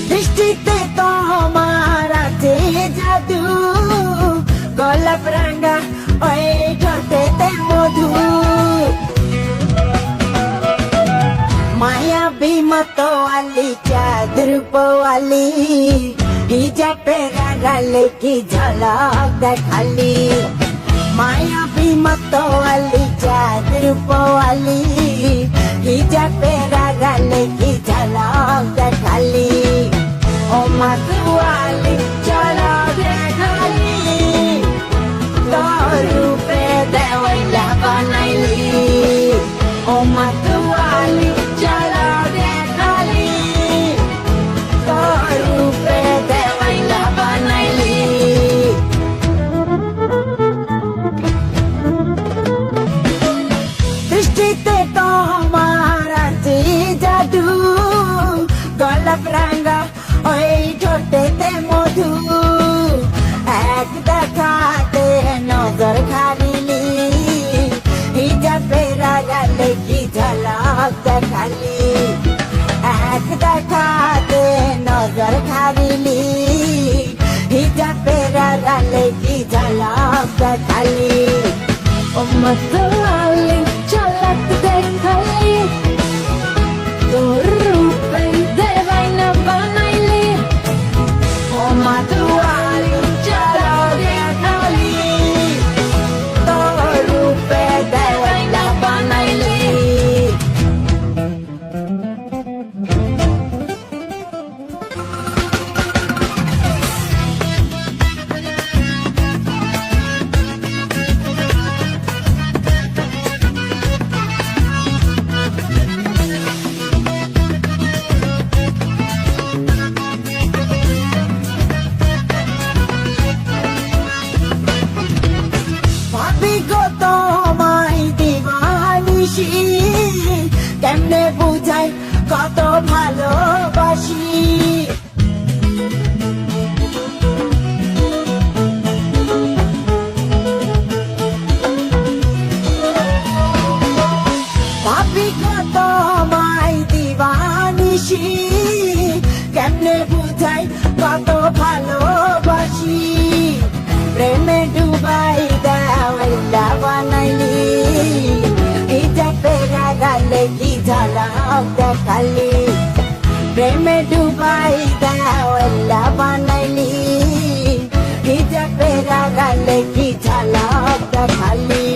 দৃষ্টিতে তোমার আছে জাদু, গোলাপ রাঙা ওই ঠোঁটেতে মধু। মায়াবী मतवाली चादर पवाली, हिजाबे गाले की झलक देखाली। मायाबी मतवाली चादर पवाली, हिजाबे गाले की झलक देखाली। ओ मतवाली चलो देखाली, तोर रूपे देवैला बनाइली। ओ मतवाली चलो देखाली, तोर रूपे देवैला बनाइली। दृष्टिते তোমার আছে জাদু, গোলাপ রাঙা ওই ঠোঁটেতে মধু। এক দেখাতে নজর খারিলি, হিজাবে গালে কি ঝলক দেখালি। এক দেখাতে নজর খারিলি, হিজাবে গালে কি ঝলক দেখালি। ও मतवाली झलक देखाली, तोर रूपे देवैला बनाइली। ओ मतवाली चलो देखाली, तोर रूपे देवैला बनाइली। ভাবি গো তোমায় দিবানিশি, কেমনে বুঝাই কত ভালোবাসি। ভাবি গো তোমায় দিবানিশি, কেমনে বুঝাই কত ভালোবাসি। প্রেমে ডুবাই দেওয়াইলা বানাইলি, হিজাবে গালে কি ঝলক দেখালি। প্রেমে ডুবাই দেওয়াইলা বানাইলি, হিজাবে গালে কি ঝলক দেখালি।